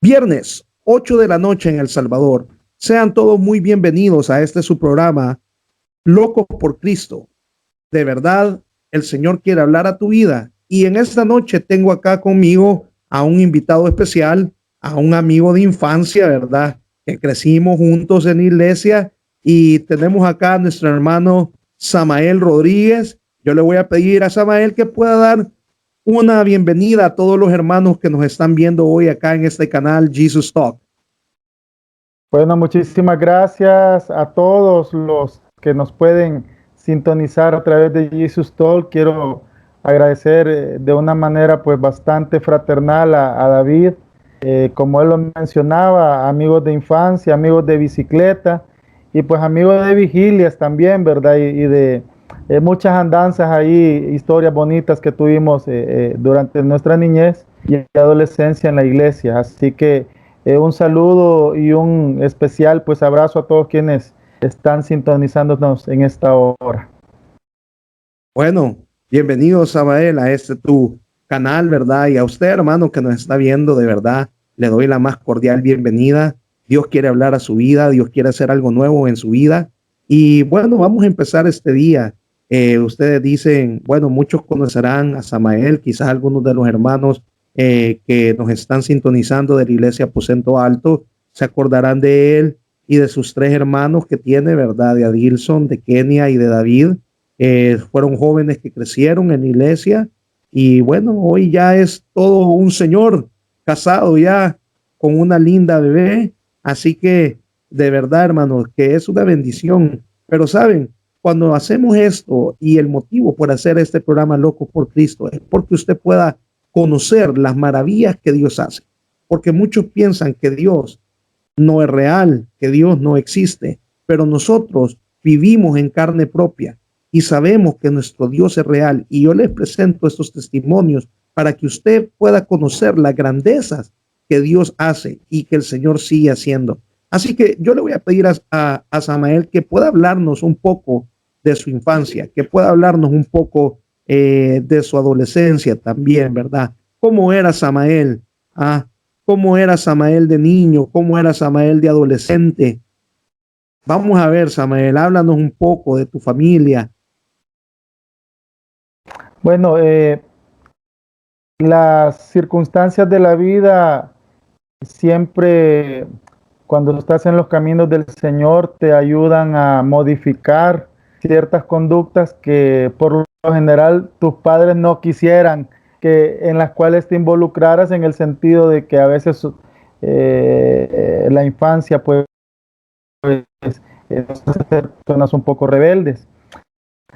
Viernes, 8 de la noche en El Salvador. Sean todos muy bienvenidos a este su programa, Locos por Cristo. De verdad, el Señor quiere hablar a tu vida. Y en esta noche tengo acá conmigo a un invitado especial, a un amigo de infancia, ¿verdad? Que crecimos juntos en la iglesia y tenemos acá a nuestro hermano Samael Rodríguez. Yo le voy a pedir a Samael que pueda dar una bienvenida a todos los hermanos que nos están viendo hoy acá en este canal Jesus Talk. Bueno, muchísimas gracias a todos los que nos pueden sintonizar a través de Jesus Talk. Quiero agradecer de una manera pues bastante fraternal a David, como él lo mencionaba, amigos de infancia, amigos de bicicleta y pues amigos de vigilias también, ¿verdad? Y de muchas andanzas ahí, historias bonitas que tuvimos durante nuestra niñez y adolescencia en la iglesia. Así que un saludo y un especial pues abrazo a todos quienes están sintonizándonos en esta hora. Bueno, bienvenido Samael a este tu canal, ¿verdad? Y a usted, hermano, que nos está viendo, de verdad, le doy la más cordial bienvenida. Dios quiere hablar a su vida, Dios quiere hacer algo nuevo en su vida. Y bueno, vamos a empezar este día. Ustedes dicen, bueno, muchos conocerán a Samael, quizás algunos de los hermanos que nos están sintonizando de la iglesia Aposento Alto se acordarán de él y de sus tres hermanos que tiene, ¿verdad? De Adilson, de Kenia y de David. Fueron jóvenes que crecieron en la iglesia y bueno, hoy ya es todo un señor casado ya con una linda bebé. Así que de verdad, hermanos, que es una bendición. Pero saben, cuando hacemos esto y el motivo por hacer este programa Locos por Cristo es porque usted pueda conocer las maravillas que Dios hace. Porque muchos piensan que Dios no es real, que Dios no existe, pero nosotros vivimos en carne propia y sabemos que nuestro Dios es real. Y yo les presento estos testimonios para que usted pueda conocer las grandezas que Dios hace y que el Señor sigue haciendo. Así que yo le voy a pedir a Samael que pueda hablarnos un poco de su infancia, que pueda hablarnos un poco de su adolescencia también, ¿verdad? ¿Cómo era Samael? ¿Cómo era Samael de niño? ¿Cómo era Samael de adolescente? Vamos a ver, Samael, háblanos un poco de tu familia. Bueno, las circunstancias de la vida siempre, cuando estás en los caminos del Señor, te ayudan a modificar ciertas conductas que por lo general tus padres no quisieran en las cuales te involucraras, en el sentido de que a veces la infancia pues personas un poco rebeldes.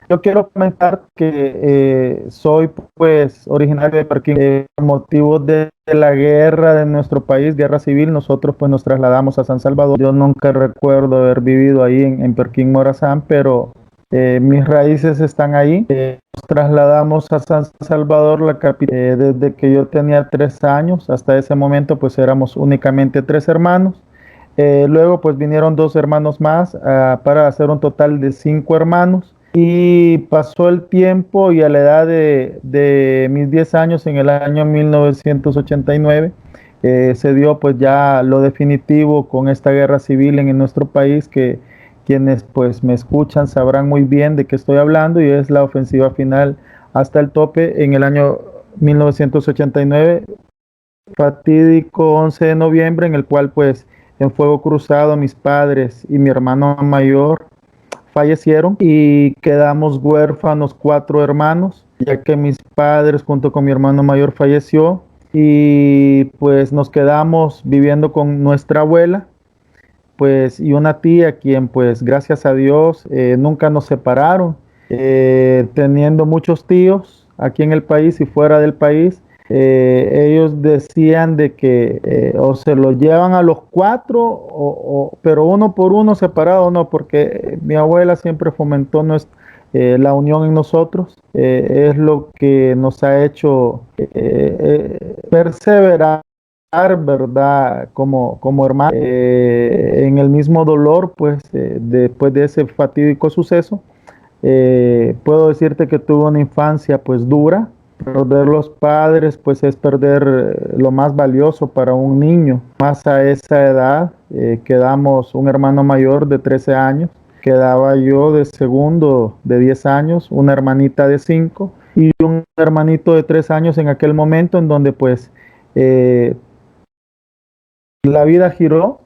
Yo quiero comentar que soy pues originario de Perquín. Por motivos de la guerra de nuestro país, guerra civil, nosotros pues nos trasladamos a San Salvador. Yo nunca recuerdo haber vivido ahí en Perquín, Morazán, pero mis raíces están ahí. Nos trasladamos a San Salvador, la capital, desde que yo tenía 3 años. Hasta ese momento pues éramos únicamente 3 hermanos. Luego pues vinieron 2 hermanos más para hacer un total de 5 hermanos. Y pasó el tiempo y a la edad de mis 10 años, en el año 1989, se dio pues ya lo definitivo con esta guerra civil en nuestro país, que quienes pues me escuchan sabrán muy bien de qué estoy hablando, y es la ofensiva final hasta el tope en el año 1989, fatídico 11 de noviembre, en el cual pues en fuego cruzado mis padres y mi hermano mayor fallecieron y quedamos huérfanos 4 hermanos, ya que mis padres junto con mi hermano mayor falleció, y pues nos quedamos viviendo con nuestra abuela pues y una tía, quien pues gracias a Dios nunca nos separaron, teniendo muchos tíos aquí en el país y fuera del país. Ellos decían de que o se lo llevan a los 4, pero uno por uno separado, no, porque mi abuela siempre fomentó la unión en nosotros. Es lo que nos ha hecho perseverar, ¿verdad? Como hermano, en el mismo dolor, pues después de ese fatídico suceso. Puedo decirte que tuve una infancia pues dura, Perder los padres, pues es perder lo más valioso para un niño. Más a esa edad, quedamos un hermano mayor de 13 años, quedaba yo de segundo de 10 años, una hermanita de 5 y un hermanito de 3 años en aquel momento en donde pues eh, la vida giró,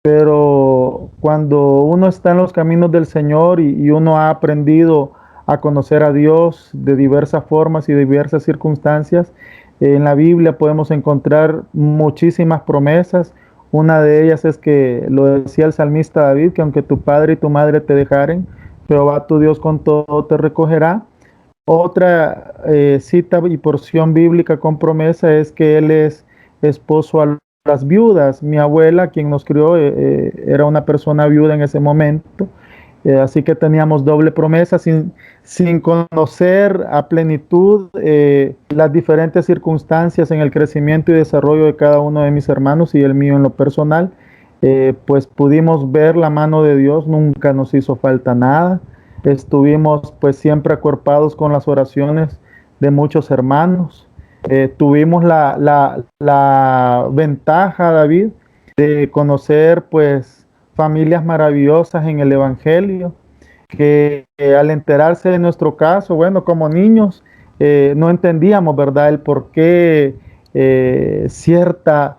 pero cuando uno está en los caminos del Señor y uno ha aprendido a conocer a Dios de diversas formas y diversas circunstancias, en la Biblia podemos encontrar muchísimas promesas. Una de ellas es que lo decía el salmista David, que aunque tu padre y tu madre te dejaren, Jehová tu Dios con todo te recogerá. Otra cita y porción bíblica con promesa es que Él es esposo a las viudas. Mi abuela, quien nos crió, era una persona viuda en ese momento. Así que teníamos doble promesa sin conocer a plenitud las diferentes circunstancias en el crecimiento y desarrollo de cada uno de mis hermanos y el mío en lo personal. Pues pudimos ver la mano de Dios, nunca nos hizo falta nada. Estuvimos pues siempre acuerpados con las oraciones de muchos hermanos. Tuvimos la ventaja, David, de conocer pues familias maravillosas en el Evangelio, que al enterarse de nuestro caso, bueno, como niños, no entendíamos, ¿verdad?, el por qué cierta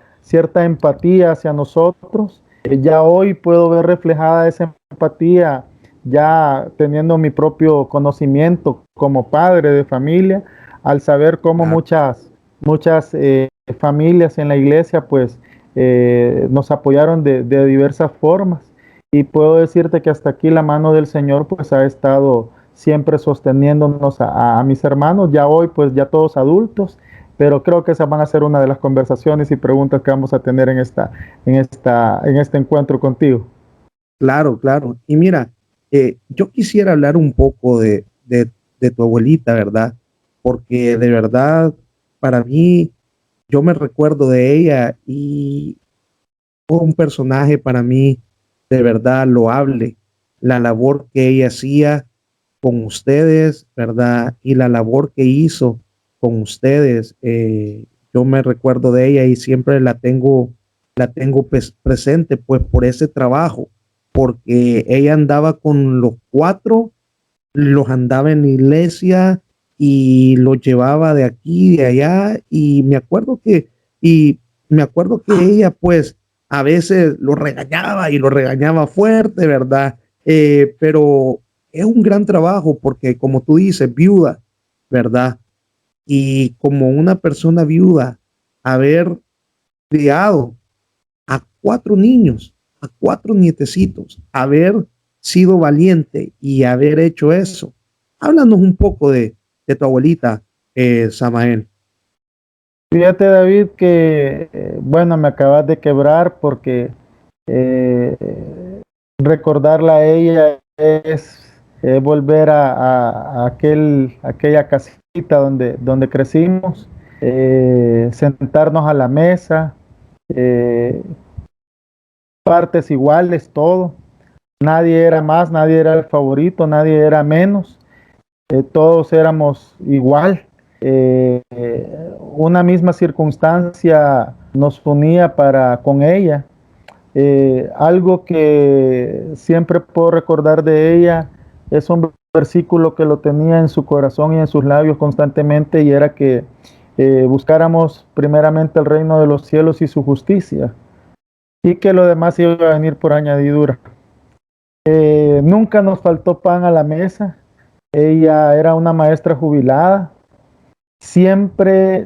empatía hacia nosotros. Ya hoy puedo ver reflejada esa empatía, ya teniendo mi propio conocimiento como padre de familia, al saber cómo Claro. muchas familias en la iglesia, pues, nos apoyaron de diversas formas. Y puedo decirte que hasta aquí la mano del Señor pues ha estado siempre sosteniéndonos a mis hermanos, ya hoy pues ya todos adultos, pero creo que esas van a ser una de las conversaciones y preguntas que vamos a tener en este encuentro contigo. Claro, claro. Y mira, yo quisiera hablar un poco de tu abuelita, ¿verdad? Porque de verdad, para mí, yo me recuerdo de ella y fue un personaje para mí de verdad loable. La labor que ella hacía con ustedes, ¿verdad? Y la labor que hizo con ustedes. Yo me recuerdo de ella y siempre la tengo presente, pues por ese trabajo, porque ella andaba con los cuatro, los andaba en la iglesia y los llevaba de aquí y de allá. Y me acuerdo que ella, pues, a veces lo regañaba y lo regañaba fuerte, ¿verdad? Pero es un gran trabajo porque, como tú dices, viuda, ¿verdad? Y como una persona viuda, haber criado a cuatro niños, a cuatro nietecitos, haber sido valiente y haber hecho eso. Háblanos un poco de tu abuelita, Samael. Fíjate, David, que, bueno, me acabas de quebrar porque eh, recordarla a ella es volver a aquella casita donde crecimos, sentarnos a la mesa, eh, partes iguales, todo. Nadie era más, nadie era el favorito, nadie era menos, todos éramos igual. Una misma circunstancia nos unía con ella. Algo que siempre puedo recordar de ella es un versículo que lo tenía en su corazón y en sus labios constantemente, y era que buscáramos primeramente el reino de los cielos y su justicia, y que lo demás iba a venir por añadidura. Nunca nos faltó pan a la mesa. Ella era una maestra jubilada. Siempre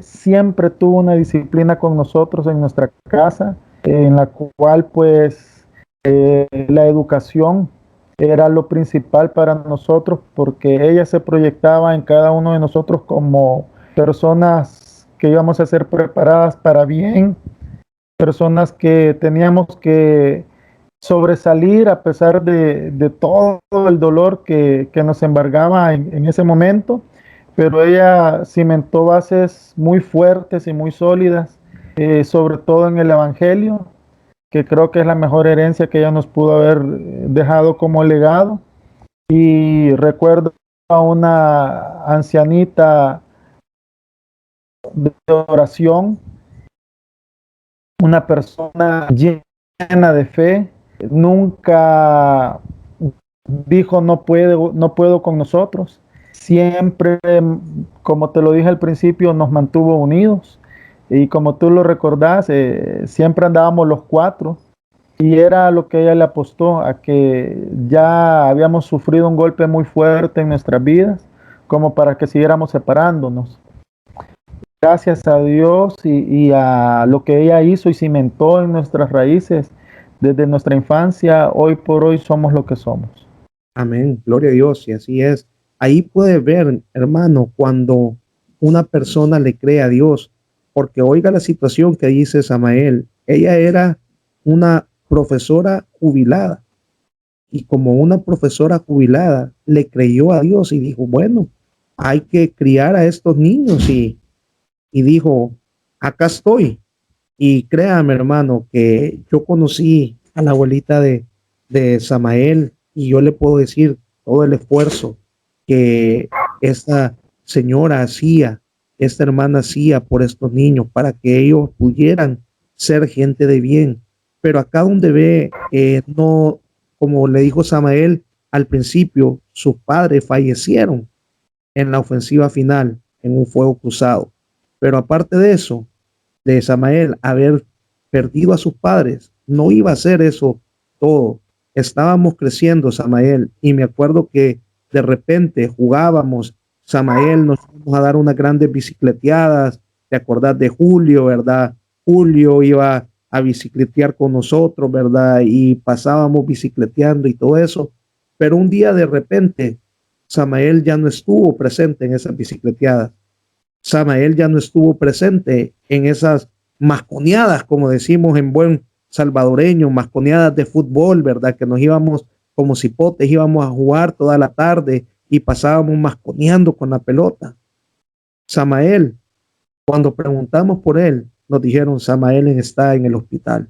tuvo una disciplina con nosotros en nuestra casa, en la cual pues la educación era lo principal para nosotros, porque ella se proyectaba en cada uno de nosotros como personas que íbamos a ser preparadas para bien, personas que teníamos que sobresalir a pesar de todo el dolor que nos embargaba en ese momento, pero ella cimentó bases muy fuertes y muy sólidas, sobre todo en el Evangelio, que creo que es la mejor herencia que ella nos pudo haber dejado como legado. Y recuerdo a una ancianita de oración, una persona llena de fe, nunca dijo no puedo con nosotros. Siempre, como te lo dije al principio, nos mantuvo unidos. Y como tú lo recordás, siempre andábamos los cuatro. Y era lo que ella le apostó, a que ya habíamos sufrido un golpe muy fuerte en nuestras vidas, como para que siguiéramos separándonos. Gracias a Dios y a lo que ella hizo y cimentó en nuestras raíces desde nuestra infancia, hoy por hoy somos lo que somos. Amén, gloria a Dios, y así es. Ahí puedes ver, hermano, cuando una persona le cree a Dios, porque oiga la situación que dice Samael. Ella era una profesora jubilada, y como una profesora jubilada le creyó a Dios y dijo, bueno, hay que criar a estos niños, y dijo, acá estoy. Y créame, hermano, que yo conocí a la abuelita de Samael, y yo le puedo decir todo el esfuerzo que esta señora hacía, esta hermana hacía por estos niños para que ellos pudieran ser gente de bien. Pero acá donde ve, no, como le dijo Samael al principio, sus padres fallecieron en la ofensiva final, en un fuego cruzado. Pero aparte de eso, de Samael haber perdido a sus padres, no iba a ser eso todo. Estábamos creciendo, Samael, y me acuerdo que de repente jugábamos, Samael, nos íbamos a dar unas grandes bicicleteadas. ¿Te acordás de Julio, verdad? Julio iba a bicicletear con nosotros, ¿verdad? Y pasábamos bicicleteando y todo eso. Pero un día de repente, Samael ya no estuvo presente en esas bicicleteadas. Samael ya no estuvo presente en esas masconeadas, como decimos en buen salvadoreño, masconeadas de fútbol, ¿verdad? Que nos íbamos como cipotes, íbamos a jugar toda la tarde y pasábamos masconeando con la pelota. Samael, cuando preguntamos por él, nos dijeron, Samael está en el hospital.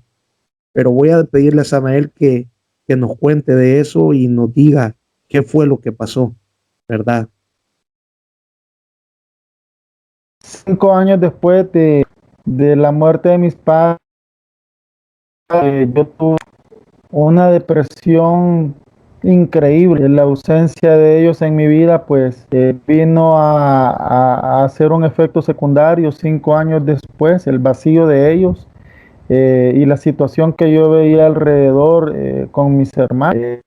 Pero voy a pedirle a Samael que nos cuente de eso y nos diga qué fue lo que pasó, ¿verdad? 5 años después de la muerte de mis padres, yo tuve una depresión increíble. La ausencia de ellos en mi vida, pues vino a hacer un efecto secundario 5 años después, el vacío de ellos y la situación que yo veía alrededor con mis hermanos.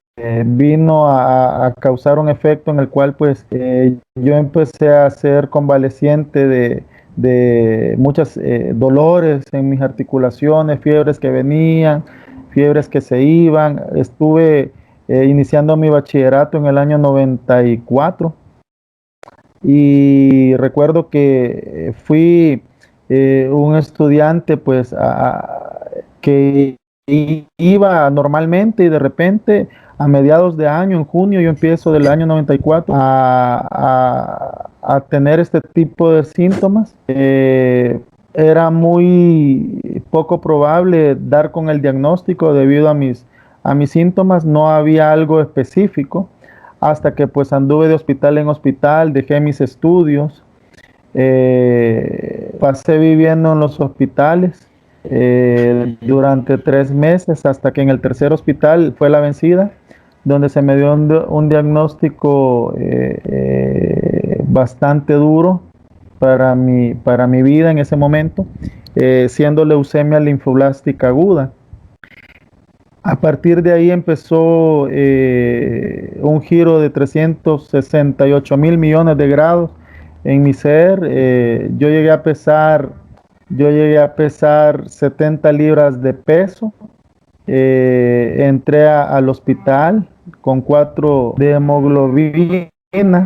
Vino a causar un efecto en el cual pues yo empecé a ser convaleciente de muchos dolores en mis articulaciones, fiebres que venían, fiebres que se iban. Estuve iniciando mi bachillerato en el año 94 y recuerdo que fui un estudiante pues que iba normalmente y de repente a mediados de año, en junio, yo empiezo del año 94 a tener este tipo de síntomas. Era muy poco probable dar con el diagnóstico debido a mis síntomas, no había algo específico, hasta que pues anduve de hospital en hospital, dejé mis estudios, pasé viviendo en los hospitales durante 3 meses hasta que en el tercer hospital fue la vencida, donde se me dio un diagnóstico bastante duro para mi vida en ese momento, siendo leucemia linfoblástica aguda. A partir de ahí empezó un giro de 368.000 millones de grados en mi ser. Yo llegué a pesar 70 libras de peso. Entré al hospital con 4 de hemoglobina.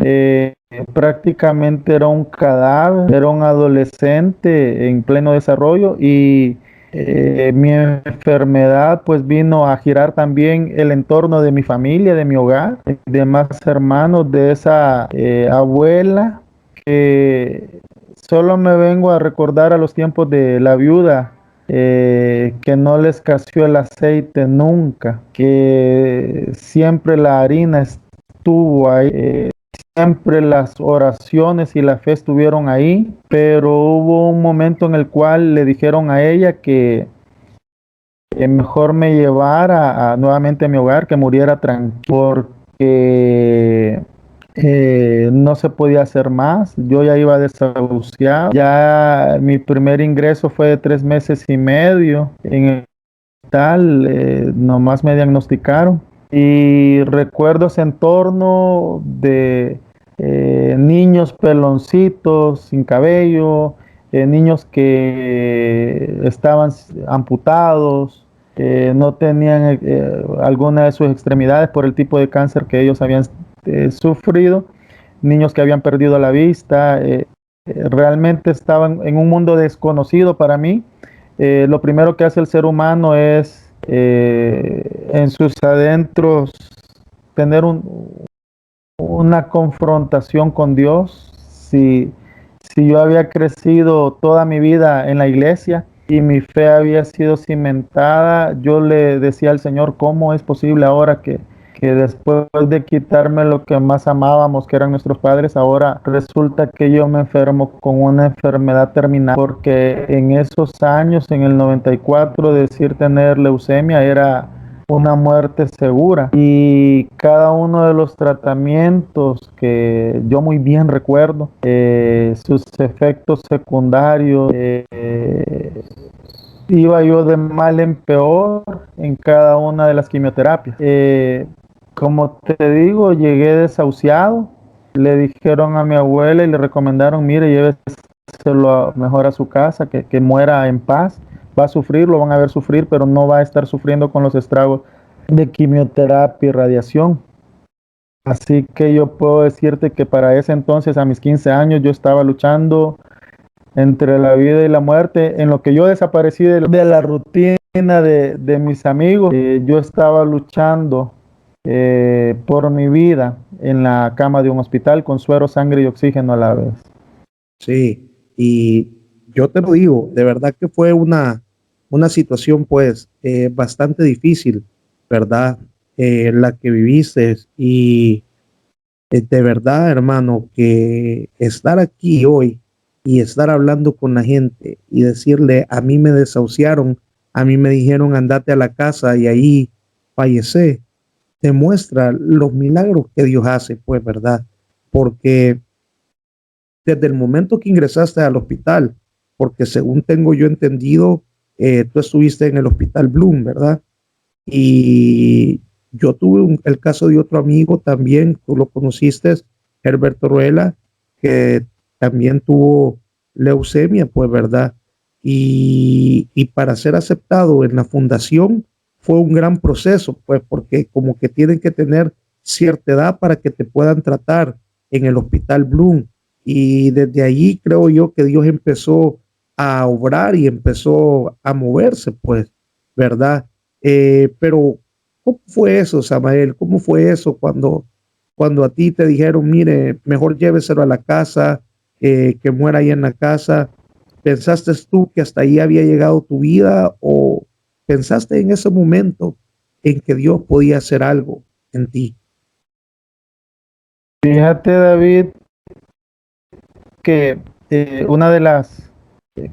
Prácticamente era un cadáver, era un adolescente en pleno desarrollo y mi enfermedad pues vino a girar también el entorno de mi familia, de mi hogar, de más hermanos, de esa abuela que solo me vengo a recordar a los tiempos de la viuda, que no le escaseó el aceite nunca, que siempre la harina estuvo ahí, siempre las oraciones y la fe estuvieron ahí, pero hubo un momento en el cual le dijeron a ella que mejor me llevara nuevamente a mi hogar, que muriera tranquilo, porque no se podía hacer más. Yo ya iba desahuciado. Ya mi primer ingreso fue de 3 meses y medio en el hospital, nomás me diagnosticaron. Y recuerdo ese entorno de niños peloncitos, sin cabello, niños que estaban amputados, no tenían alguna de sus extremidades por el tipo de cáncer que ellos habían sufrido, niños que habían perdido la vista, realmente estaban en un mundo desconocido para mí. Lo primero que hace el ser humano es en sus adentros tener una confrontación con Dios. Si yo había crecido toda mi vida en la iglesia y mi fe había sido cimentada, yo le decía al Señor, ¿cómo es posible ahora que después de quitarme lo que más amábamos, que eran nuestros padres, ahora resulta que yo me enfermo con una enfermedad terminal? Porque en esos años, en el 94, decir tener leucemia era una muerte segura, y cada uno de los tratamientos que yo muy bien recuerdo, sus efectos secundarios, iba yo de mal en peor en cada una de las quimioterapias. Como te digo, llegué desahuciado. Le dijeron a mi abuela y le recomendaron, mire, lléveselo mejor a su casa, que muera en paz. Va a sufrir, lo van a ver sufrir, pero no va a estar sufriendo con los estragos de quimioterapia y radiación. Así que yo puedo decirte que para ese entonces, a mis 15 años, yo estaba luchando entre la vida y la muerte. En lo que yo desaparecí de la rutina de mis amigos, yo estaba luchando por mi vida en la cama de un hospital con suero, sangre y oxígeno a la vez. Sí, y yo te lo digo, de verdad que fue una situación pues bastante difícil, ¿verdad? La que viviste y de verdad, hermano, que estar aquí hoy y estar hablando con la gente y decirle, a mí me desahuciaron, a mí me dijeron andate a la casa y ahí fallecé, demuestra los milagros que Dios hace, pues, ¿verdad? Porque desde el momento que ingresaste al hospital, porque según tengo yo entendido, tú estuviste en el hospital Bloom, ¿verdad? Y yo tuve el caso de otro amigo también, tú lo conociste, Herberto Ruela, que también tuvo leucemia, pues, ¿verdad? Y para ser aceptado en la fundación fue un gran proceso, pues, porque como que tienen que tener cierta edad para que te puedan tratar en el Hospital Bloom. Y desde allí creo yo que Dios empezó a obrar y empezó a moverse, pues, ¿verdad? Pero, ¿cómo fue eso, Samael? ¿Cómo fue eso cuando a ti te dijeron, mire, mejor lléveselo a la casa, que muera ahí en la casa? ¿Pensaste tú que hasta ahí había llegado tu vida o pensaste en ese momento en que Dios podía hacer algo en ti? Fíjate, David, que una de las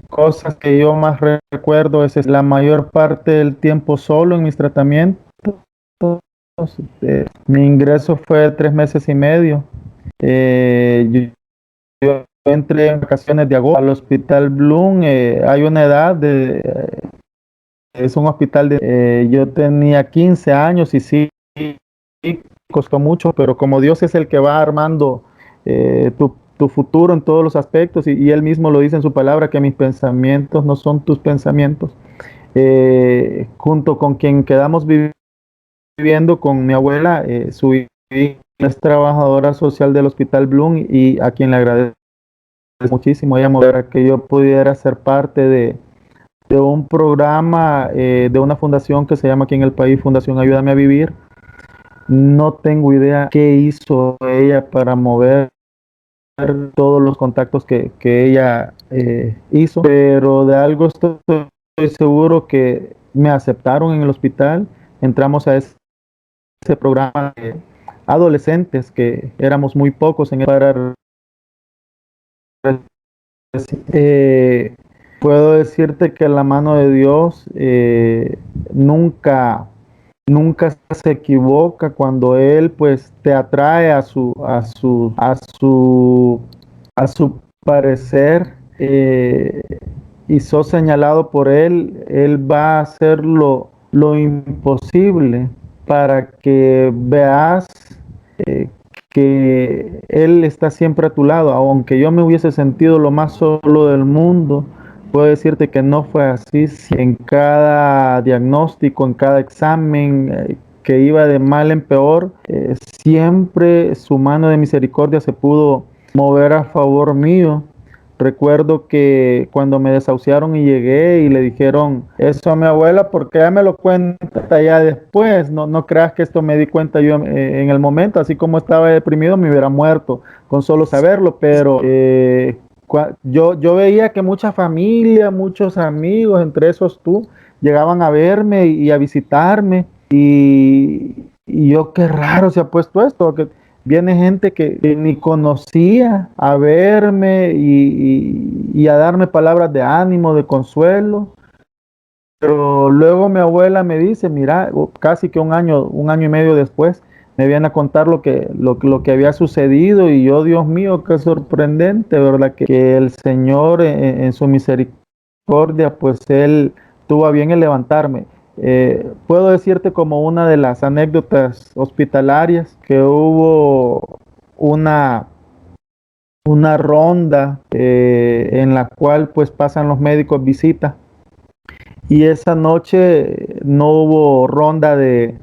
cosas que yo más recuerdo es la mayor parte del tiempo solo en mis tratamientos. Mi ingreso fue de 3 meses y medio. Yo entré en vacaciones de agosto al Hospital Bloom. Hay una edad es un hospital yo tenía 15 años y sí, costó mucho, pero como Dios es el que va armando tu futuro en todos los aspectos, y Él mismo lo dice en su palabra, que mis pensamientos no son tus pensamientos. Junto con quien quedamos viviendo, con mi abuela, su hija es trabajadora social del Hospital Bloom, y a quien le agradezco muchísimo ella para que yo pudiera ser parte de un programa de una fundación que se llama aquí en el país Fundación Ayúdame a Vivir. No tengo idea qué hizo ella para mover todos los contactos que ella hizo, pero de algo estoy seguro, que me aceptaron en el hospital. Entramos a ese programa de adolescentes, que éramos muy pocos en el para eh, puedo decirte que la mano de Dios nunca se equivoca cuando Él pues te atrae a su parecer, y sos señalado por Él. Él va a hacer lo imposible para que veas eh, que Él está siempre a tu lado. Aunque yo me hubiese sentido lo más solo del mundo, puedo decirte que no fue así. En cada diagnóstico, en cada examen que iba de mal en peor, siempre su mano de misericordia se pudo mover a favor mío. Recuerdo que cuando me desahuciaron y llegué y le dijeron eso a mi abuela, porque ella me lo cuenta ya después, no creas que esto me di cuenta yo en el momento, así como estaba deprimido me hubiera muerto con solo saberlo, pero yo veía que mucha familia, muchos amigos, entre esos tú, llegaban a verme y a visitarme, y yo qué raro se ha puesto esto, que viene gente que ni conocía a verme y a darme palabras de ánimo, de consuelo. Pero luego mi abuela me dice, mira, casi que un año y medio después, me viene a contar lo que había sucedido, y yo, Dios mío, qué sorprendente, ¿verdad? Que el Señor en su misericordia, pues Él tuvo a bien el levantarme. Puedo decirte como una de las anécdotas hospitalarias que hubo una, una ronda en la cual pues pasan los médicos visita, y esa noche no hubo ronda de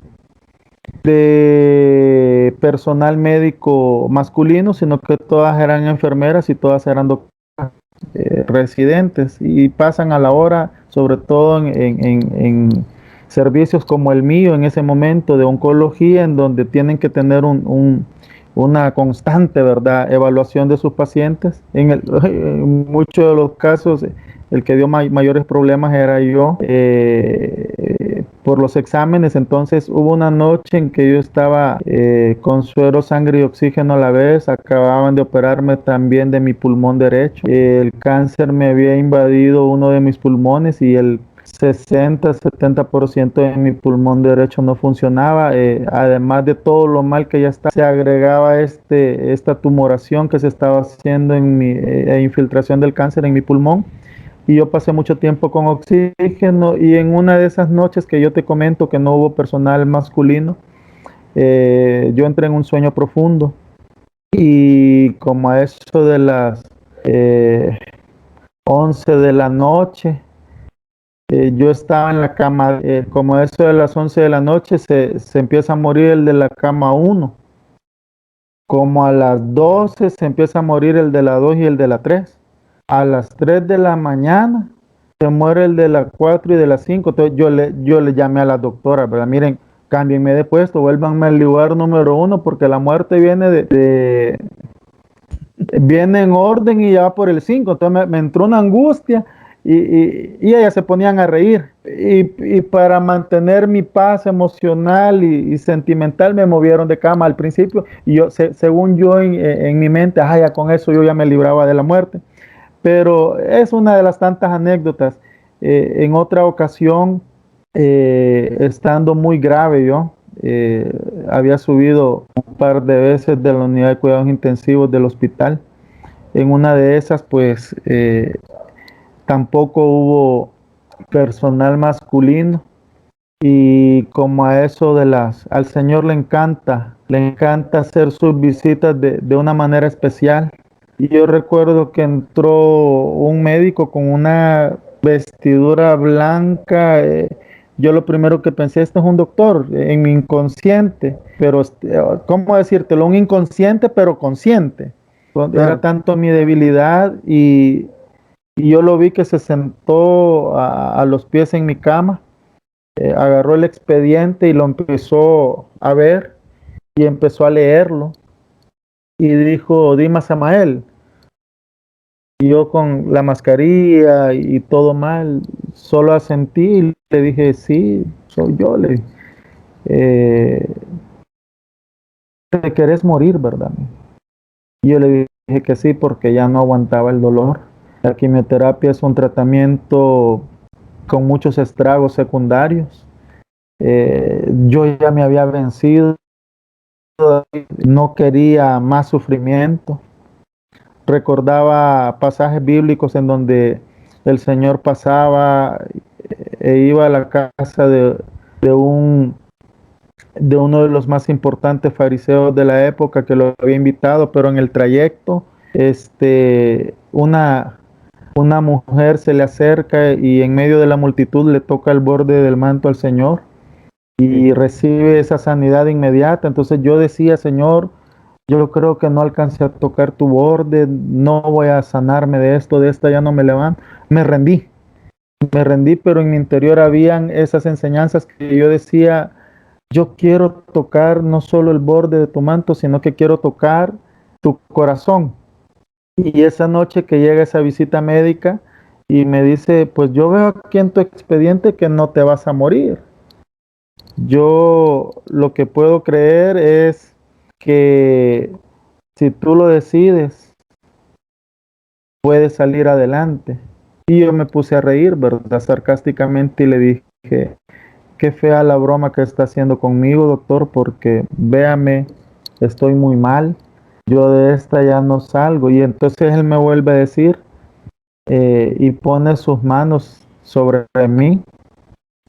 personal médico masculino, sino que todas eran enfermeras y todas eran doctoras residentes, y pasan a la hora, sobre todo en servicios como el mío en ese momento de oncología, en donde tienen que tener una constante, ¿verdad?, evaluación de sus pacientes. En muchos de los casos, el que dio mayores problemas era yo, por los exámenes. Entonces hubo una noche en que yo estaba con suero, sangre y oxígeno a la vez. Acababan de operarme también de mi pulmón derecho. El cáncer me había invadido uno de mis pulmones, y el 60-70% de mi pulmón derecho no funcionaba. Además de todo lo mal que ya está, se agregaba esta tumoración que se estaba haciendo en mi infiltración del cáncer en mi pulmón, y yo pasé mucho tiempo con oxígeno. Y en una de esas noches que yo te comento que no hubo personal masculino, yo entré en un sueño profundo, y como a eso de las eh, 11 de la noche, yo estaba en la cama, como a eso de las 11 de la noche se empieza a morir el de la cama 1, como a las 12 se empieza a morir el de la 2 y el de la 3, a las 3 de la mañana se muere el de la 4 y de la 5. Entonces yo le llamé a la doctora, ¿verdad? Miren, cámbienme de puesto, vuélvanme al lugar número 1, porque la muerte viene en orden y ya va por el 5. Entonces me entró una angustia, y ellas se ponían a reír. Y para mantener mi paz emocional y sentimental, me movieron de cama al principio, y yo, según yo en mi mente, ya con eso yo ya me libraba de la muerte. Pero es una de las tantas anécdotas. En otra ocasión, estando muy grave yo, había subido un par de veces de la unidad de cuidados intensivos del hospital. En una de esas, pues, tampoco hubo personal masculino, y como a eso al Señor le encanta hacer sus visitas de una manera especial. Y yo recuerdo que entró un médico con una vestidura blanca. Yo lo primero que pensé, este es un doctor, en mi inconsciente, pero ¿cómo decírtelo? Un inconsciente pero consciente. Era Claro. tanto mi debilidad, y yo lo vi que se sentó a los pies en mi cama, agarró el expediente y lo empezó a ver, y empezó a leerlo, y dijo, Dima Samael. Y yo con la mascarilla y todo mal, solo asentí y le dije, sí, soy yo. Le dije. ¿te querés morir, verdad? Y yo le dije que sí, porque ya no aguantaba el dolor. La quimioterapia es un tratamiento con muchos estragos secundarios. Yo ya me había vencido, no quería más sufrimiento. Recordaba pasajes bíblicos en donde el Señor pasaba e iba a la casa de un de uno de los más importantes fariseos de la época que lo había invitado, pero en el trayecto, una mujer se le acerca y en medio de la multitud le toca el borde del manto al Señor y recibe esa sanidad inmediata. Entonces yo decía, Señor, yo creo que no alcancé a tocar tu borde, no voy a sanarme de esto, de esta ya no me levanto. Me rendí, pero en mi interior habían esas enseñanzas que yo decía, yo quiero tocar no solo el borde de tu manto, sino que quiero tocar tu corazón. Y esa noche que llega esa visita médica y me dice, pues yo veo aquí en tu expediente que no te vas a morir. Yo lo que puedo creer es que si tú lo decides, puedes salir adelante. Y yo me puse a reír, ¿verdad? Sarcásticamente y le dije, qué fea la broma que está haciendo conmigo, doctor, porque véame, estoy muy mal, yo de esta ya no salgo. Y entonces él me vuelve a decir y pone sus manos sobre mí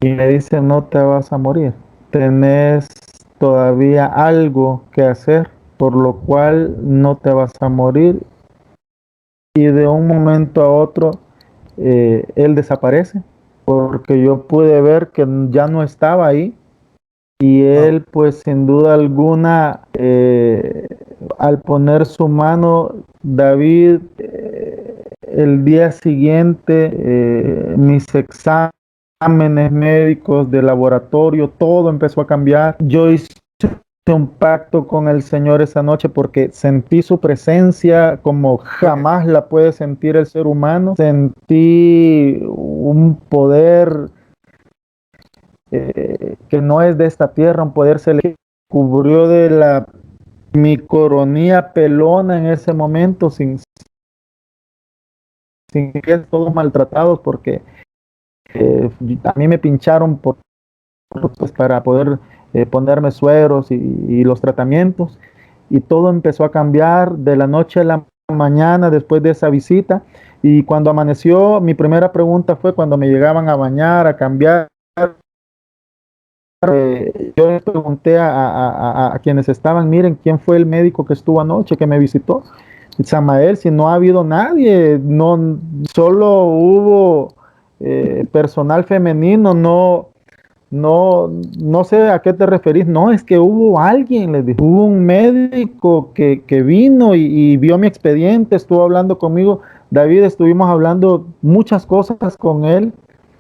y me dice, no te vas a morir, tenés todavía algo que hacer, por lo cual no te vas a morir. Y de un momento a otro, él desaparece, porque yo pude ver que ya no estaba ahí. Y él, pues sin duda alguna, al poner su mano, David, el día siguiente, mis exámenes médicos de laboratorio, todo empezó a cambiar. Yo hice un pacto con el Señor esa noche porque sentí su presencia como jamás la puede sentir el ser humano. Sentí un poder que no es de esta tierra, un poder celestial, cubrió de mi coronilla pelona en ese momento, sin que todos maltratados, porque a mí me pincharon pues, para poder ponerme sueros y los tratamientos, y todo empezó a cambiar de la noche a la mañana después de esa visita. Y cuando amaneció, mi primera pregunta fue cuando me llegaban a bañar, a cambiar. Yo les pregunté a quienes estaban, miren, ¿quién fue el médico que estuvo anoche, que me visitó? Samael, si no ha habido nadie, no, solo hubo personal femenino, no sé a qué te referís. No, es que hubo alguien, les dije, hubo un médico que vino y vio mi expediente, estuvo hablando conmigo. David, estuvimos hablando muchas cosas con él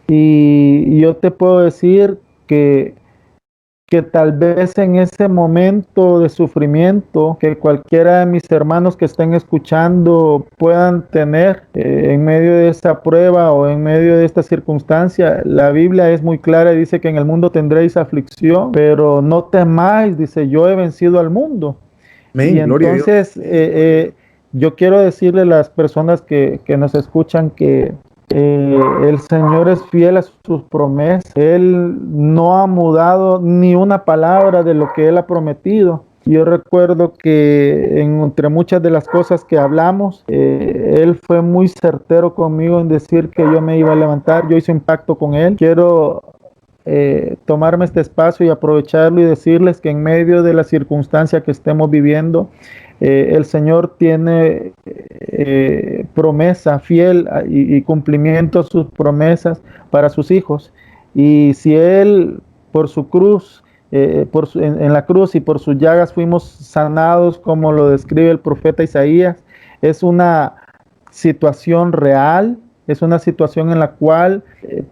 y yo te puedo decir que tal vez en ese momento de sufrimiento que cualquiera de mis hermanos que estén escuchando puedan tener en medio de esta prueba o en medio de esta circunstancia, la Biblia es muy clara y dice que en el mundo tendréis aflicción, pero no temáis, dice, yo he vencido al mundo. Amén, Y gloria a Dios. entonces yo quiero decirle a las personas que nos escuchan que el Señor es fiel a sus promesas. Él no ha mudado ni una palabra de lo que Él ha prometido. Yo recuerdo que entre muchas de las cosas que hablamos, Él fue muy certero conmigo en decir que yo me iba a levantar. Yo hice un pacto con Él. Quiero tomarme este espacio y aprovecharlo y decirles que en medio de la circunstancia que estemos viviendo, el Señor tiene promesa fiel y cumplimiento a sus promesas para sus hijos. Y si Él por su cruz, en la cruz y por sus llagas fuimos sanados, como lo describe el profeta Isaías, es una situación real, es una situación en la cual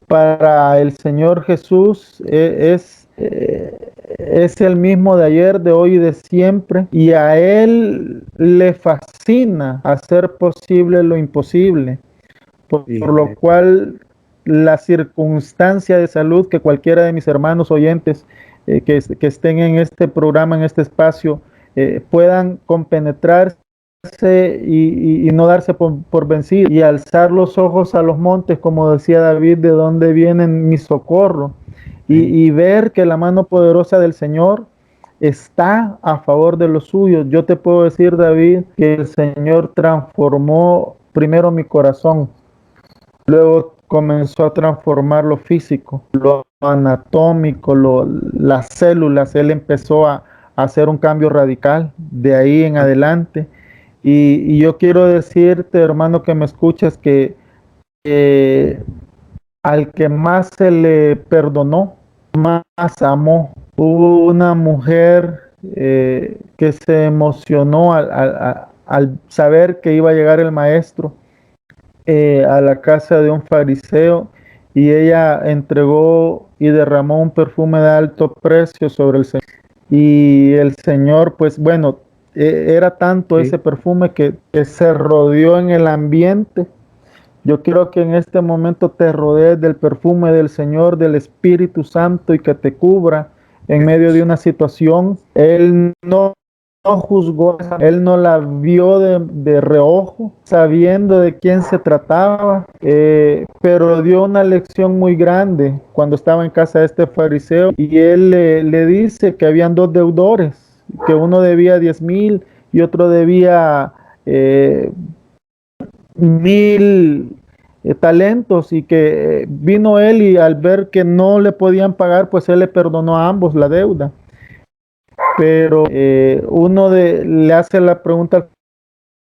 para el Señor Jesús es el mismo de ayer, de hoy y de siempre, y a Él le fascina hacer posible lo imposible, por lo cual la circunstancia de salud que cualquiera de mis hermanos oyentes que estén en este programa, en este espacio, puedan compenetrarse y no darse por vencido y alzar los ojos a los montes, como decía David, de donde viene mi socorro, y ver que la mano poderosa del Señor está a favor de los suyos. Yo te puedo decir, David, que el Señor transformó primero mi corazón, luego comenzó a transformar lo físico, lo anatómico, las células. Él empezó a hacer un cambio radical de ahí en adelante. Y yo quiero decirte, hermano, que me escuchas, que al que más se le perdonó, más amó. Hubo una mujer que se emocionó al saber que iba a llegar el maestro a la casa de un fariseo, y ella entregó y derramó un perfume de alto precio sobre el Señor. Y el Señor, pues bueno, era tanto ese perfume que se rodeó en el ambiente. Yo quiero que en este momento te rodees del perfume del Señor, del Espíritu Santo, y que te cubra en medio de una situación. Él no juzgó, él no la vio de reojo, sabiendo de quién se trataba, pero dio una lección muy grande cuando estaba en casa de este fariseo, y él le dice que habían dos deudores, que uno debía 10,000 y otro debía 1,000 talentos, y que vino él, y al ver que no le podían pagar, pues él le perdonó a ambos la deuda. Pero le hace la pregunta al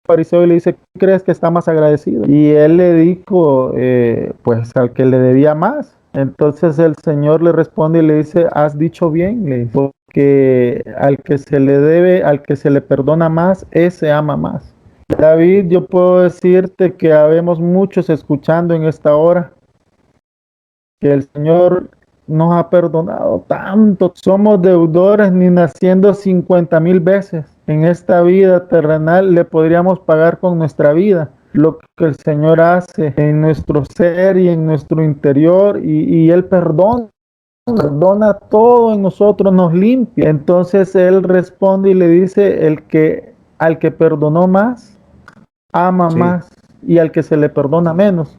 fariseo y le dice, ¿qué crees que está más agradecido? Y él le dijo, pues al que le debía más. Entonces el Señor le responde y le dice, has dicho bien, le dice, porque al que se le debe, al que se le perdona más, ese ama más. David, yo puedo decirte que habemos muchos escuchando en esta hora que el Señor nos ha perdonado tanto. Somos deudores, ni naciendo 50,000 veces en esta vida terrenal le podríamos pagar con nuestra vida lo que el Señor hace en nuestro ser y en nuestro interior, y Él perdona todo en nosotros, nos limpia. Entonces Él responde y le dice, al que perdonó más, ama más, y al que se le perdona menos,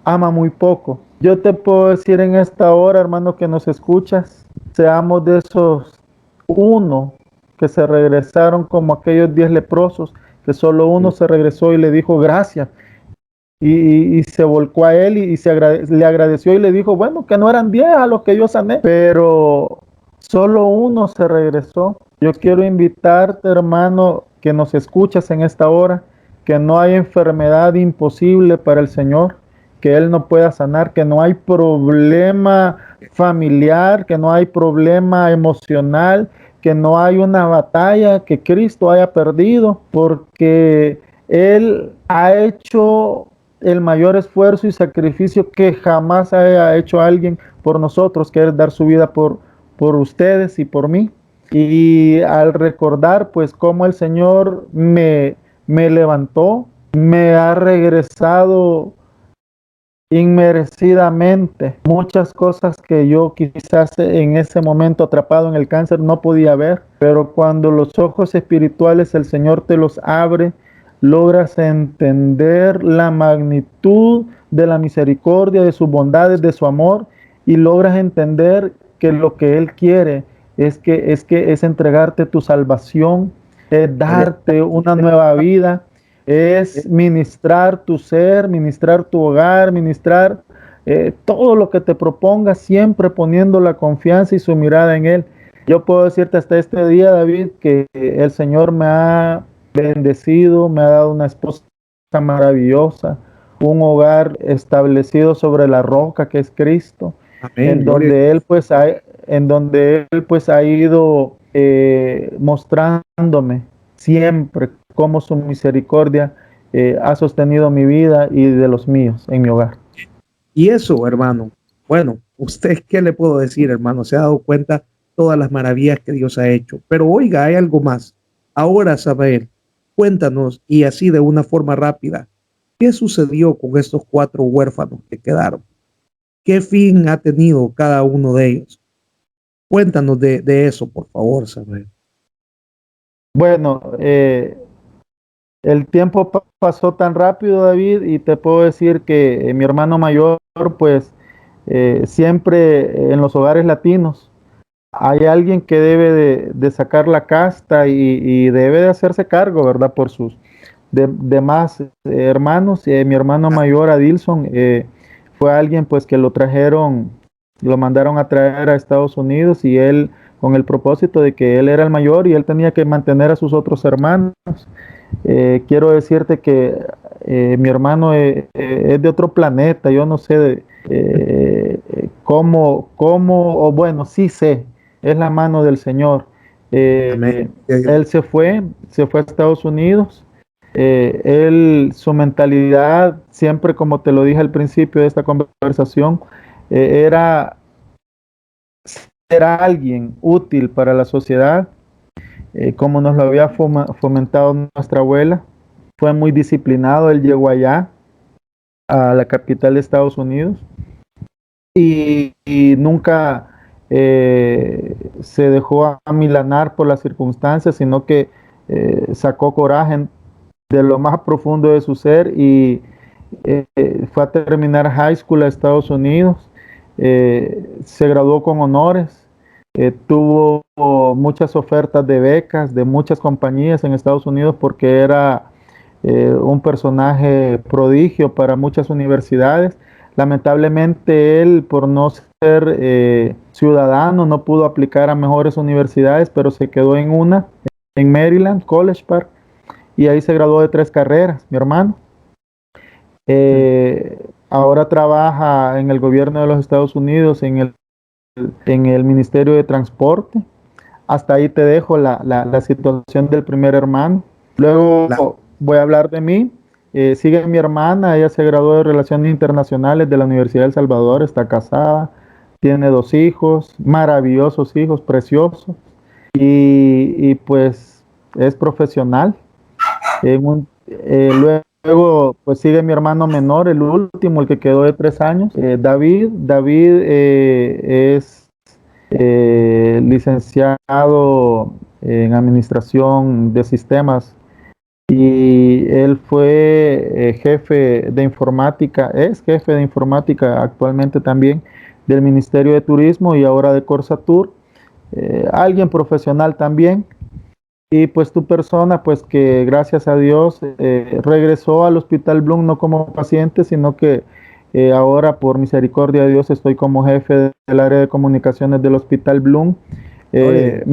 ama muy poco. Yo te puedo decir en esta hora, hermano, que nos escuchas, seamos de esos uno que se regresaron como aquellos 10 leprosos, que solo uno se regresó y le dijo gracias, y se volcó a él le agradeció y le dijo, bueno, que no eran 10 a los que yo sané, pero solo uno se regresó. Yo quiero invitarte, hermano, que nos escuchas en esta hora, que no hay enfermedad imposible para el Señor, que Él no pueda sanar, que no hay problema familiar, que no hay problema emocional, que no hay una batalla que Cristo haya perdido, porque Él ha hecho el mayor esfuerzo y sacrificio que jamás haya hecho alguien por nosotros, que es dar su vida por ustedes y por mí. Y al recordar pues cómo el Señor me levantó, me ha regresado inmerecidamente muchas cosas que yo quizás en ese momento atrapado en el cáncer no podía ver, pero cuando los ojos espirituales el Señor te los abre, logras entender la magnitud de la misericordia, de sus bondades, de su amor, y logras entender que lo que Él quiere es entregarte tu salvación, es darte una nueva vida, es ministrar tu ser, ministrar tu hogar, ministrar todo lo que te proponga, siempre poniendo la confianza y su mirada en Él. Yo puedo decirte hasta este día, David, que el Señor me ha bendecido, me ha dado una esposa maravillosa, un hogar establecido sobre la roca que es Cristo, Amén, en gloria a donde Él Dios. pues ha ido mostrándome siempre cómo su misericordia ha sostenido mi vida y de los míos en mi hogar. Y eso, hermano, bueno, ¿usted qué le puedo decir, hermano? Se ha dado cuenta todas las maravillas que Dios ha hecho. Pero oiga, hay algo más. Ahora, Samuel, cuéntanos, y así de una forma rápida, ¿qué sucedió con estos 4 huérfanos que quedaron? ¿Qué fin ha tenido cada uno de ellos? Cuéntanos de eso, por favor, Samuel. Bueno, el tiempo pasó tan rápido, David, y te puedo decir que mi hermano mayor, pues siempre en los hogares latinos hay alguien que debe de sacar la casta y debe de hacerse cargo, ¿verdad? Por sus demás hermanos. Mi hermano mayor, Adilson, fue alguien pues que lo trajeron, lo mandaron a traer a Estados Unidos y él con el propósito de que él era el mayor y él tenía que mantener a sus otros hermanos. Quiero decirte que mi hermano es de otro planeta, yo no sé o bueno, sí sé, es la mano del Señor. Amén. Él se fue a Estados Unidos. Su mentalidad, siempre como te lo dije al principio de esta conversación, era ser alguien útil para la sociedad, como nos lo había fomentado nuestra abuela. Fue muy disciplinado, él llegó allá, a la capital de Estados Unidos, y nunca se dejó amilanar por las circunstancias, sino que sacó coraje de lo más profundo de su ser y fue a terminar high school a Estados Unidos, se graduó con honores, tuvo muchas ofertas de becas de muchas compañías en Estados Unidos porque era un personaje prodigio para muchas universidades. Lamentablemente él, por no ser ciudadano, no pudo aplicar a mejores universidades, pero se quedó en una, en Maryland, College Park, y ahí se graduó de 3 carreras, mi hermano. Ahora trabaja en el gobierno de los Estados Unidos, en el Ministerio de Transporte. Hasta ahí te dejo la situación del primer hermano. La- Luego voy a hablar de mí. Sigue mi hermana, ella se graduó de Relaciones Internacionales de la Universidad de El Salvador, está casada, tiene 2 hijos, maravillosos hijos, preciosos, y pues es profesional. Luego, pues sigue mi hermano menor, el último, el que quedó de 3 años, David. David es licenciado en Administración de Sistemas y él fue jefe de informática, es jefe de informática actualmente también del Ministerio de Turismo y ahora de Corsatur. Alguien profesional también. Y pues tu persona, pues que gracias a Dios regresó al Hospital Bloom no como paciente, sino que ahora por misericordia de Dios estoy como jefe del área de comunicaciones del Hospital Bloom. Gloria a Dios.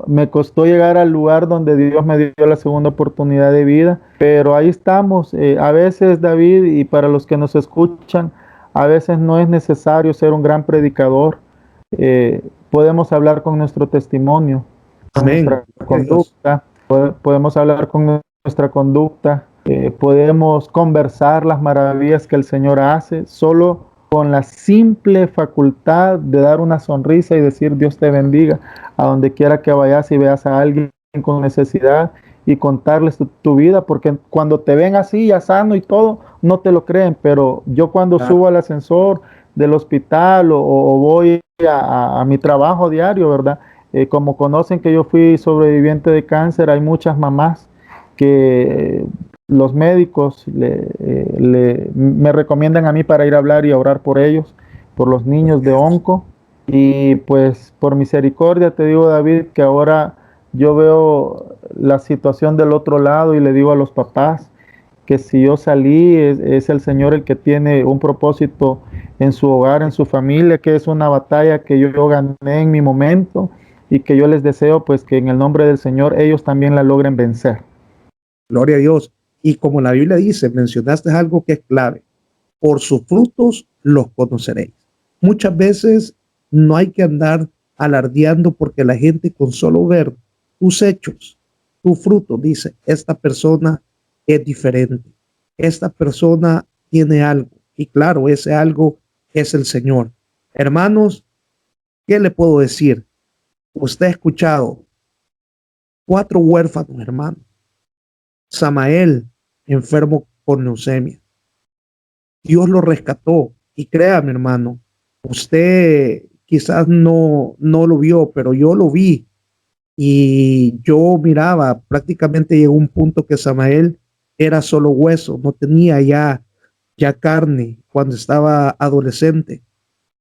Me costó llegar al lugar donde Dios me dio la segunda oportunidad de vida, pero ahí estamos. A veces, David, y para los que nos escuchan, a veces no es necesario ser un gran predicador. Podemos hablar con nuestro testimonio, con Amén. nuestra Gloria a Dios. conducta, podemos hablar con nuestra conducta, podemos conversar las maravillas que el Señor hace, solo con la simple facultad de dar una sonrisa y decir Dios te bendiga a donde quiera que vayas y veas a alguien con necesidad y contarles tu vida, porque cuando te ven así, ya sano y todo, no te lo creen, pero yo cuando Claro. subo al ascensor del hospital o voy a mi trabajo diario, ¿verdad? Como conocen que yo fui sobreviviente de cáncer, hay muchas mamás que los médicos me recomiendan a mí para ir a hablar y a orar por ellos, por los niños de Gloria a Dios. onco. Y pues por misericordia te digo, David, que ahora yo veo la situación del otro lado y le digo a los papás que si yo salí es el Señor el que tiene un propósito en su hogar, en su familia, que es una batalla que yo gané en mi momento y que yo les deseo pues que en el nombre del Señor ellos también la logren vencer. Gloria a Dios. Y como la Biblia dice, mencionaste algo que es clave. Por sus frutos los conoceréis. Muchas veces no hay que andar alardeando porque la gente con solo ver tus hechos, tu fruto, dice, esta persona es diferente. Esta persona tiene algo. Y claro, ese algo es el Señor. Hermanos, ¿qué le puedo decir? Usted ha escuchado 4 huérfanos, hermano. Samael, enfermo con leucemia. Dios lo rescató. Y créame, hermano, usted quizás no lo vio, pero yo lo vi. y yo miraba, prácticamente llegó un punto que Samael era solo hueso, no tenía ya carne cuando estaba adolescente.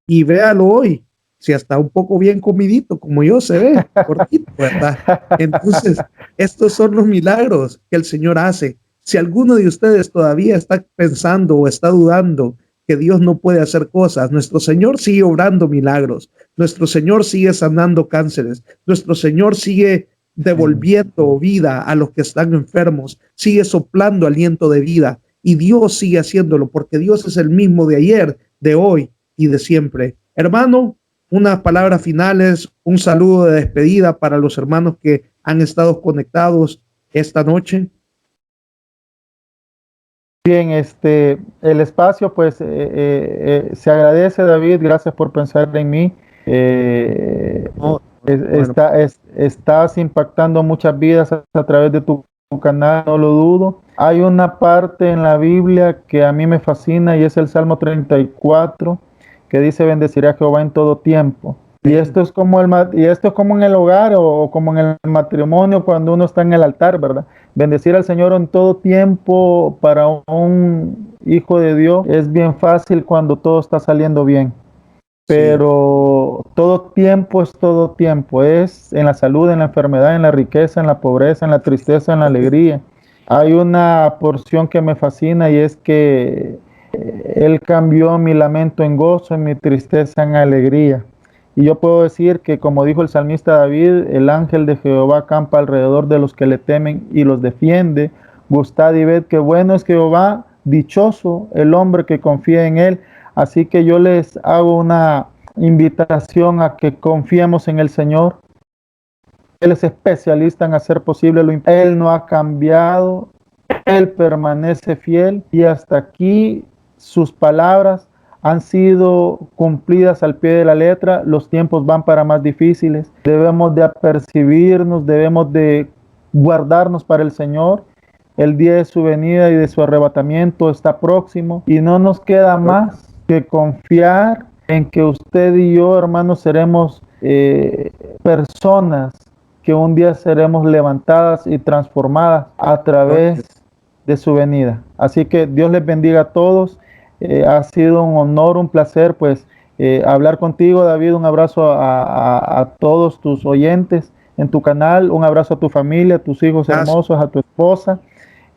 Y véalo hoy, si hasta un poco bien comidito, como yo se ve, gordito, ¿verdad? Entonces, estos son los milagros que el Señor hace. Si alguno de ustedes todavía está pensando o está dudando que Dios no puede hacer cosas, nuestro Señor sigue obrando milagros, nuestro Señor sigue sanando cánceres, nuestro Señor sigue devolviendo vida a los que están enfermos, sigue soplando aliento de vida y Dios sigue haciéndolo porque Dios es el mismo de ayer, de hoy y de siempre. Hermano, unas palabras finales, un saludo de despedida para los hermanos que han estado conectados esta noche. Bien, el espacio, pues se agradece, David, gracias por pensar en mí. Bueno, Estás impactando muchas vidas a través de tu canal, no lo dudo. Hay una parte en la Biblia que a mí me fascina y es el Salmo 34, que dice: bendeciré a Jehová en todo tiempo. Y esto es como en el hogar o como en el matrimonio cuando uno está en el altar, ¿verdad? Bendecir al Señor en todo tiempo para un hijo de Dios es bien fácil cuando todo está saliendo bien. sí, Pero todo tiempo es todo tiempo. Es en la salud, en la enfermedad, en la riqueza, en la pobreza, en la tristeza, en la alegría. Hay una porción que me fascina y es que Él cambió mi lamento en gozo, en mi tristeza en alegría. Y yo puedo decir que, como dijo el salmista David, el ángel de Jehová acampa alrededor de los que le temen y los defiende. Gustad y ved qué bueno es Jehová, dichoso el hombre que confía en él. Así que yo les hago una invitación a que confiemos en el Señor. Él es especialista en hacer posible lo imposible. Él no ha cambiado, Él permanece fiel y hasta aquí sus palabras han sido cumplidas al pie de la letra. Los tiempos van para más difíciles. Debemos de apercibirnos, debemos de guardarnos para el Señor. El día de su venida y de su arrebatamiento está próximo y no nos queda más que confiar en que usted y yo, hermanos, seremos personas que un día seremos levantadas y transformadas a través de su venida. Así que Dios les bendiga a todos. Ha sido un honor, un placer, pues, hablar contigo, David. Un abrazo a todos tus oyentes en tu canal, un abrazo a tu familia, a tus hijos hermosos, a tu esposa.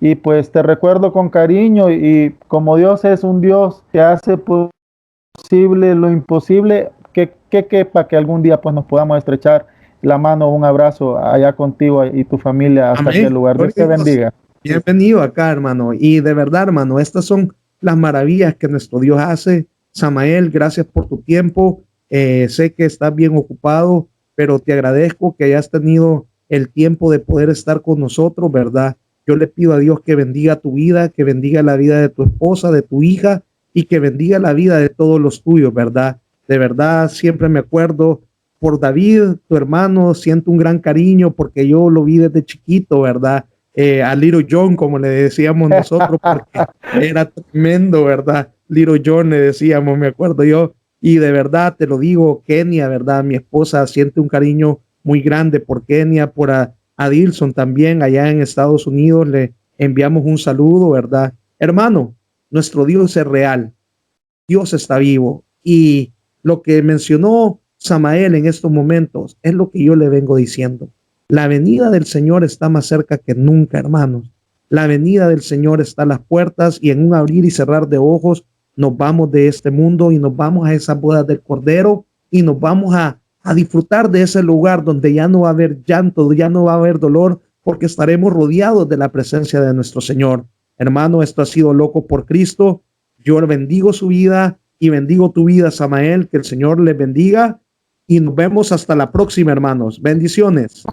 Y pues te recuerdo con cariño y como Dios es un Dios que hace posible lo imposible, que quepa que algún día pues nos podamos estrechar la mano, un abrazo allá contigo y tu familia hasta aquel lugar. Dios te bendiga. Bienvenido acá, hermano. Y de verdad, hermano, estas son las maravillas que nuestro Dios hace. Samael, gracias por tu tiempo. Sé que estás bien ocupado, pero te agradezco que hayas tenido el tiempo de poder estar con nosotros, ¿verdad? Yo le pido a Dios que bendiga tu vida, que bendiga la vida de tu esposa, de tu hija y que bendiga la vida de todos los tuyos, ¿verdad? De verdad, siempre me acuerdo por David, tu hermano, siento un gran cariño porque yo lo vi desde chiquito, ¿verdad? A Little John, como le decíamos nosotros, porque era tremendo, ¿verdad? Little John le decíamos, me acuerdo yo, y de verdad te lo digo, Kenia, ¿verdad? Mi esposa siente un cariño muy grande por Kenia, por a Dilson también, allá en Estados Unidos, le enviamos un saludo, ¿verdad? Hermano, nuestro Dios es real, Dios está vivo, y lo que mencionó Samael en estos momentos es lo que yo le vengo diciendo. La venida del Señor está más cerca que nunca, hermanos. La venida del Señor está a las puertas y en un abrir y cerrar de ojos nos vamos de este mundo y nos vamos a esas bodas del Cordero y nos vamos a disfrutar de ese lugar donde ya no va a haber llanto, ya no va a haber dolor, porque estaremos rodeados de la presencia de nuestro Señor. Hermano, esto ha sido Loco por Cristo. Yo bendigo su vida y bendigo tu vida, Samael. Que el Señor les bendiga y nos vemos hasta la próxima, hermanos. Bendiciones.